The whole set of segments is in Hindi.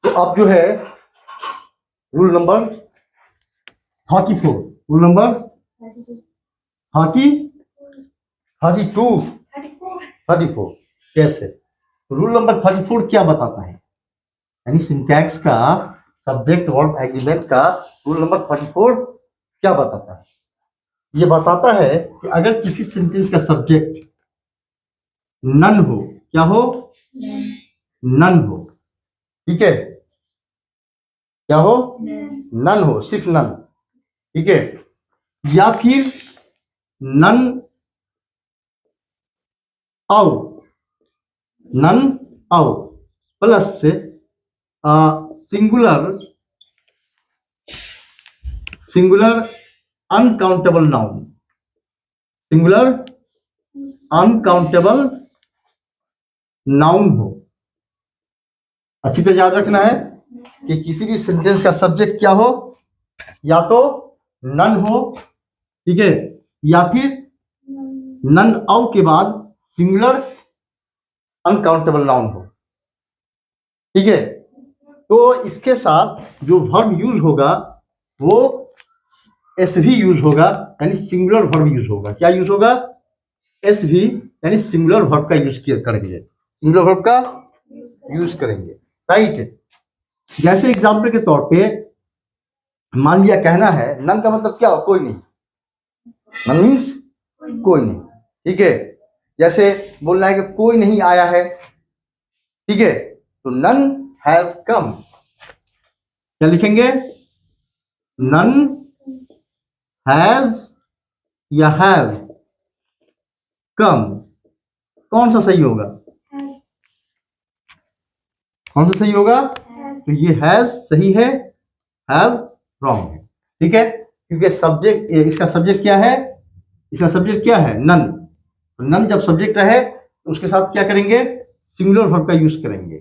तो अब जो है रूल नंबर 34, रूल नंबर 34 कैसे? रूल नंबर 34 क्या बताता है? यानी सिंटैक्स का सब्जेक्ट वर्ब एग्रीमेंट का रूल नंबर 34 क्या बताता है? ये बताता है कि अगर किसी सेंटेंस का सब्जेक्ट नन हो, क्या हो? नन हो, ठीक है? क्या हो? नन हो, सिर्फ नन, ठीक है? या फिर नन आओ, नन आओ plus singular uncountable noun, singular uncountable noun हो। अच्छी तरह याद रखना है कि किसी भी सेंटेंस का सब्जेक्ट क्या हो, या तो नन हो, ठीक है, या फिर नन आउ के बाद सिंगुलर अनकाउंटेबल नाउन हो, ठीक है? तो इसके साथ जो वर्ब यूज होगा वो एसवी यूज होगा, यानी सिंगुलर वर्ब यूज होगा। क्या यूज होगा? एसवी, यानी सिंगुलर वर्ब का यूज करेंगे, सिंगुलर वर्ब का यूज करेंगे, राइट? जैसे एग्जाम्पल के तौर पे मान लिया कहना है नन का मतलब क्या हो? कोई नहीं, नन मीन्स कोई नहीं, ठीक है? जैसे बोलना है कि कोई नहीं आया है, ठीक है? तो नन हैज कम, क्या लिखेंगे? नन हैज या हैव कम, कौन सा सही होगा? कौन सा सही होगा? तो ये हैज सही है, हैव रॉन्ग है, ठीक है? क्योंकि सब्जेक्ट, इसका सब्जेक्ट क्या है? इसका सब्जेक्ट क्या है? नन। तो नन जब सब्जेक्ट रहे तो उसके साथ क्या करेंगे? सिंगुलर वर्ब का यूज करेंगे,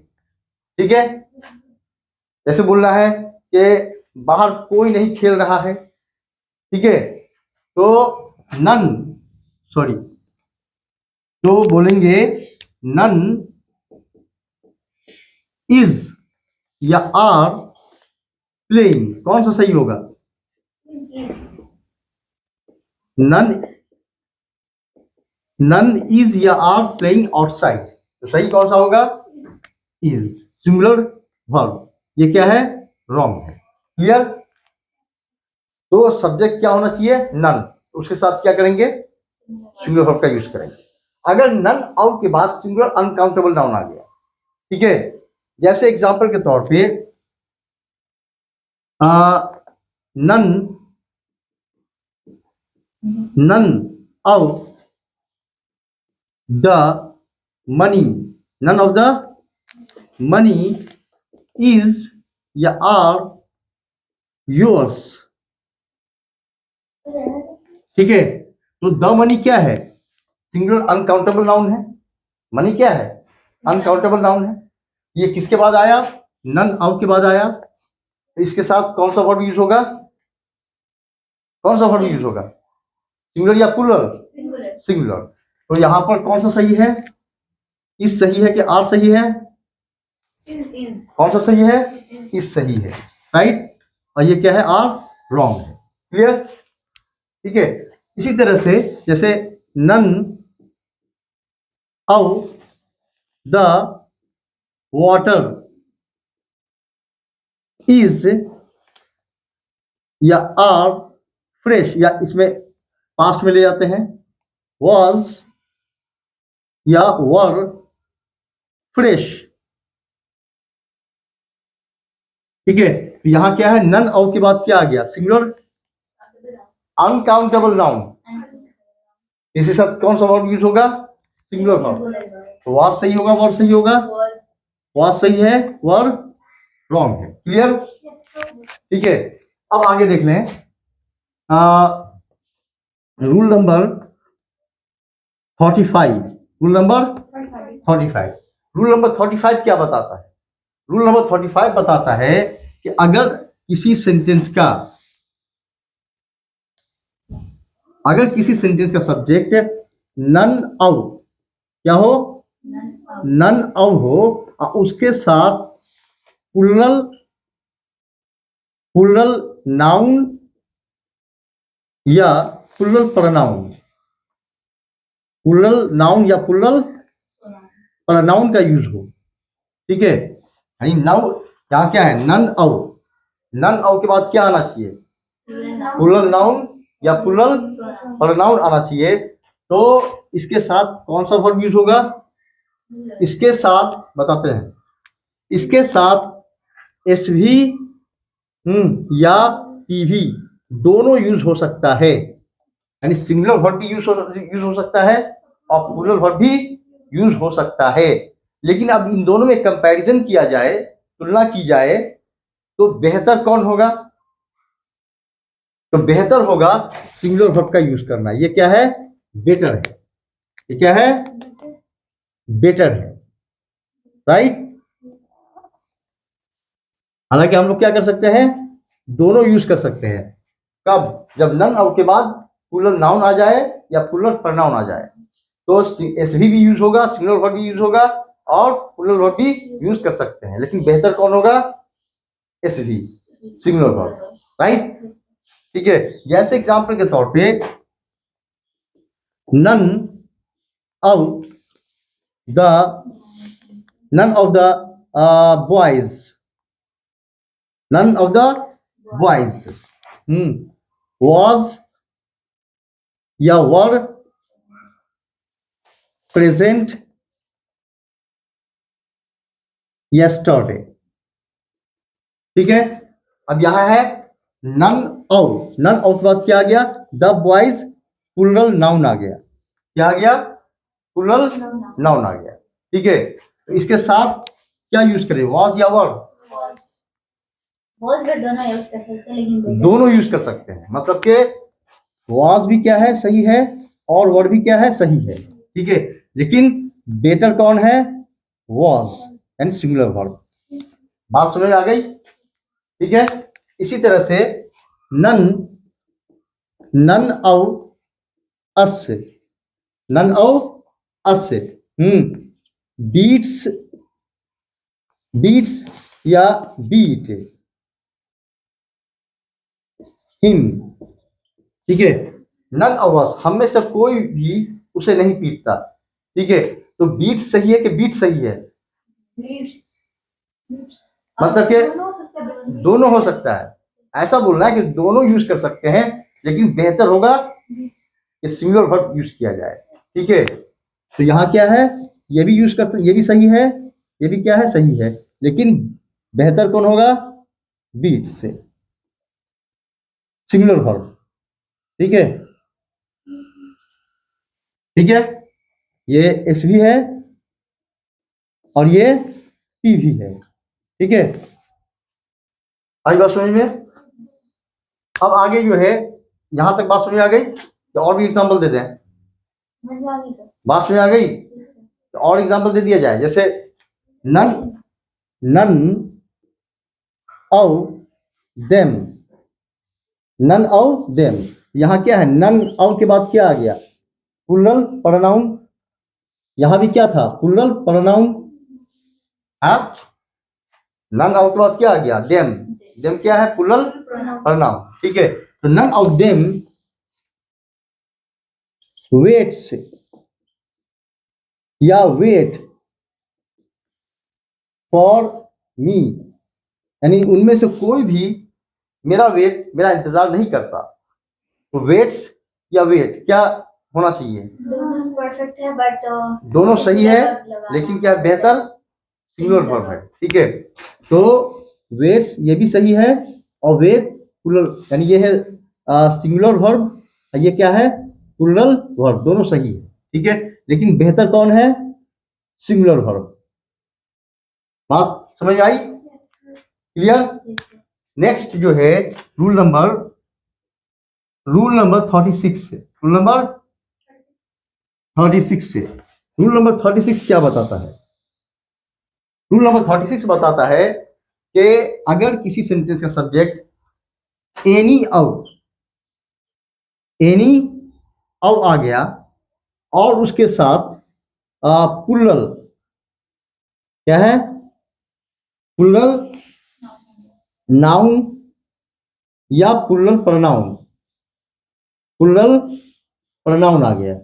ठीक है? जैसे बोलना है कि बाहर कोई नहीं खेल रहा है, ठीक है? तो तो बोलेंगे नन इज या आर प्लेइंग, कौन सा सही होगा? नन इज या आर प्लेइंग आउटसाइड, तो सही कौन सा होगा? इज, सिंगुलर वर्ब, ये क्या है? रॉन्ग है, क्लियर? तो सब्जेक्ट क्या होना चाहिए? नन, उसके साथ क्या करेंगे? सिंगुलर वर्ब का यूज करेंगे। अगर नन आउट के बाद सिंगुलर अनकाउंटेबल नाउन आ गया, ठीक है? जैसे एग्जांपल के तौर पे none out the money, none of the money is या आर योर्स, ठीक है? तो द मनी क्या है? सिंगुलर अनकाउंटेबल नाउन है। मनी क्या है? अनकाउंटेबल नाउन है। ये किसके बाद आया? नन आउट के बाद आया। तो इसके साथ कौन सा वर्ब यूज होगा? कौन सा वर्ब यूज होगा? सिंगुलर या प्लूरल? सिंगुलर। तो यहां पर कौन सा सही है? इस सही है कि आर सही है? कौन सा सही है? इस सही है, राइट? और ये क्या है? आर रॉन्ग है, क्लियर? ठीक है। इसी तरह से जैसे none out the water is या आर फ्रेश, या इसमें पास्ट में ले जाते हैं, वॉज या वर फ्रेश, ठीक है? तो यहां क्या है? नन आउट के बाद क्या आ गया? Singular uncountable noun. इसके साथ कौन सा वर्ब यूज होगा? Singular verb. तो वॉज सही होगा, वर्ब सही होगा? वॉज सही है, वर्ब रॉन्ग है, क्लियर? ठीक है। अब आगे देख लें rule number 45। Rule number 45। Rule number 45 क्या बताता है? रूल नंबर 45 बताता है कि अगर किसी सेंटेंस का सब्जेक्ट नन आउट क्या हो? नन आउट हो, और उसके साथ प्लूरल प्लूरल नाउन या प्लूरल प्रोनाउन, प्लूरल नाउन या प्लूरल प्रोनाउन का यूज हो, ठीक है। यानी नाउ यहाँ क्या है, नन ऑफ, नन ऑफ के बाद क्या आना चाहिए, प्लूरल नाउन या प्लूरल प्रोनाउन आना चाहिए। तो इसके साथ कौन सा वर्ब यूज होगा, इसके साथ बताते हैं, इसके साथ एसवी या पीवी दोनों यूज हो सकता है। यानी सिंगुलर वर्ब भी यूज हो सकता है और प्लूरल वर्ब भी यूज हो सकता है। लेकिन अब इन दोनों में कंपैरिजन किया जाए, तुलना की जाए, तो बेहतर कौन होगा, तो बेहतर होगा सिंगुलर वर्ब का यूज करना। ये क्या है, बेटर है। ये क्या है, बेटर है, राइट। हालांकि हम लोग क्या कर सकते हैं, दोनों यूज कर सकते हैं। कब, जब नन ऑफ के बाद प्लूरल नाउन आ जाए या प्लूरल प्रोनाउन आ जाए, तो एसवी भी यूज होगा, सिंगुलर वर्ब भी यूज होगा और प्लूरल वर्ब भी यूज कर सकते हैं। लेकिन बेहतर कौन होगा, एसवी, सिंगुलर वर्ब, राइट। ठीक है, जैसे एग्जांपल के तौर पे none of the boys, none of the boys was या were present yesterday, ठीक है। अब यहां है none of, none of के बाद क्या आ गया, the boys प्लूरल नाउन आ गया, क्या आ गया, प्लूरल नाउन आ गया, ठीक है। तो इसके साथ क्या यूज करें, was या were, दोनों यूज कर सकते हैं। मतलब के वाज भी क्या है, सही है, और वर्ड भी क्या है, सही है, ठीक है। लेकिन बेटर कौन है, वाज एंड सिंगुलर वर्ब। बात समझ आ गई, ठीक है। इसी तरह से none of us, none of us beats या बीट हिम, ठीक है। नन ऑफ अस, हम में से कोई भी उसे नहीं पीटता, ठीक है। तो बीट सही है कि बीट सही है, मतलब कि दोनों हो सकता है, ऐसा बोलना है कि दोनों यूज कर सकते हैं। लेकिन बेहतर होगा कि सिंगुलर वर्ब यूज किया जाए, ठीक है। तो यहाँ क्या है, ये भी यूज कर, ये भी सही है, ये भी क्या है, सही है। लेकिन बेहतर कौन होगा, बीट से, सिंगुलर वर्ब, ठीक है, ठीक है। ये एस भी है और ये पी भी है, ठीक है। आई बात समझ में। अब आगे जो है, यहां तक बात समझ में आ गई, तो और भी एग्जांपल देते हैं। बात समझ में आ गई, तो और एग्जांपल दे दिया जाए। जैसे none of them, none of them, यहां क्या है, नन ऑफ के बाद क्या आ गया, प्लूरल प्रोनाउन। यहां भी क्या था, प्लूरल प्रोनाउन। नन ऑफ के बाद क्या आ गया, देम, देम क्या है, प्लूरल प्रोनाउन, ठीक है। तो नन ऑफ देम वेट्स या वेट फॉर मी, यानी उनमें से कोई भी मेरा इंतजार नहीं करता। तो वेट्स या वेट क्या होना चाहिए, दोनों परफेक्ट है, बट दोनों सही है, लेकिन क्या बेहतर सिंगुलर वर्ब है, ठीक है। तो वेट्स ये भी सही है और वेट प्लूरल, यानी ये है सिंगुलर वर्ब, ये क्या है, प्लूरल वर्ब, दोनों सही है, ठीक है। लेकिन बेहतर कौन है, सिंगुलर वर्ब। बात समझ में आई, क्लियर। नेक्स्ट जो है रूल नंबर 36 से, रूल नंबर 36 से, रूल नंबर 36 क्या बताता है, रूल नंबर 36 बताता है कि अगर किसी सेंटेंस का सब्जेक्ट एनी ऑफ आ गया और उसके साथ प्लूरल क्या है, प्लूरल नाउन या प्लुरल प्रोनाउन, प्लुरल प्रोनाउन आ गया,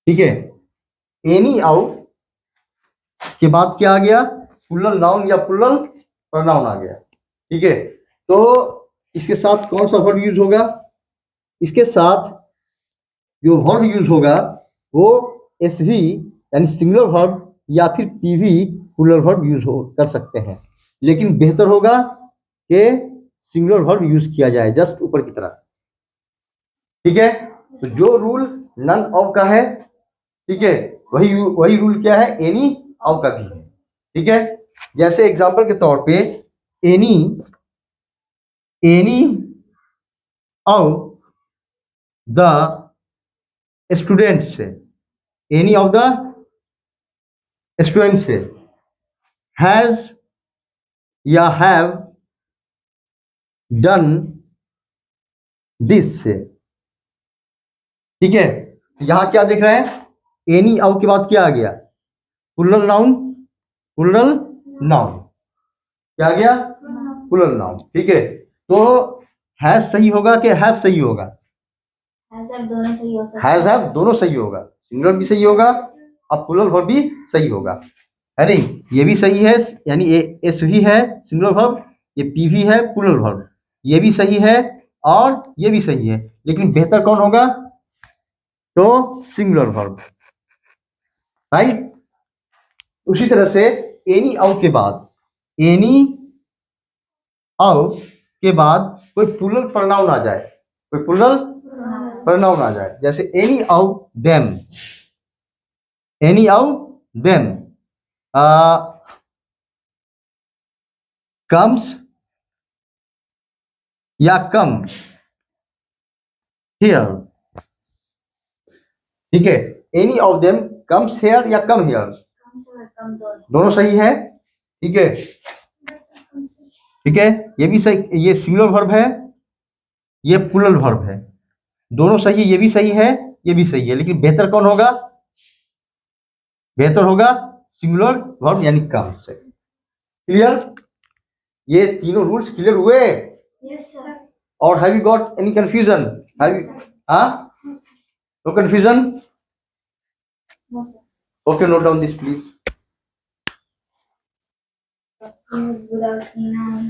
ठीक है। एनी आउ के बाद क्या आ गया, प्लुरल नाउन या प्लुरल प्रोनाउन आ गया, ठीक है। तो इसके साथ कौन सा वर्ब यूज होगा, इसके साथ जो वर्ब यूज होगा वो एसवी यानी सिंगुलर वर्ब या फिर पीवी प्लुरल वर्ब यूज कर सकते हैं, लेकिन बेहतर होगा कि सिंगुलर वर्ब यूज किया जाए, जस्ट ऊपर की तरह, ठीक है। तो जो रूल नन ऑफ का है, ठीक है, वही रूल क्या है, एनी ऑफ का भी है, ठीक है। जैसे एग्जांपल के तौर पे any of the students, any of the students has या हैव डन दिस, ठीक है। यहां क्या देख रहे हैं, एनी ऑफ के बाद क्या आ गया, प्लुरल नाउन, प्लुरल नाउन, क्या आ गया, प्लुरल नाउन, ठीक है। तो हैज सही होगा कि हैव सही होगा, दोनों सही हो सकते हैज हैव दोनों सही होगा, सिंगुलर भी सही होगा और प्लुरल वर्ब भी सही होगा, है नहीं, ये भी सही है, यानी एस भी है सिंगुलर वर्ब, ये पी भी है प्लुरल वर्ब, ये भी सही है और ये भी सही है, लेकिन बेहतर कौन होगा, तो सिंगुलर वर्ब, राइट। उसी तरह से एनी आउट के बाद, एनी आउट के बाद कोई प्लुरल प्रोनाउन आ जाए, कोई प्लुरल प्रोनाउन आ जाए, जैसे any out them, any out them comes या कम हियर, ठीक है। Any of them comes here या कम हियर, कम दोनों सही है, ठीक है, ठीक है। ये भी सही, ये सिंगुलर वर्ब है, ये प्लुरल वर्ब है, दोनों सही है, ये भी सही है, ये भी सही है, लेकिन बेहतर कौन होगा, बेहतर होगा सिंगुलर वर्ब यानी कम से, क्लियर। ये तीनों रूल्स क्लियर हुए, यस सर और have you got any confusion, no confusion, okay, note down this please. Good afternoon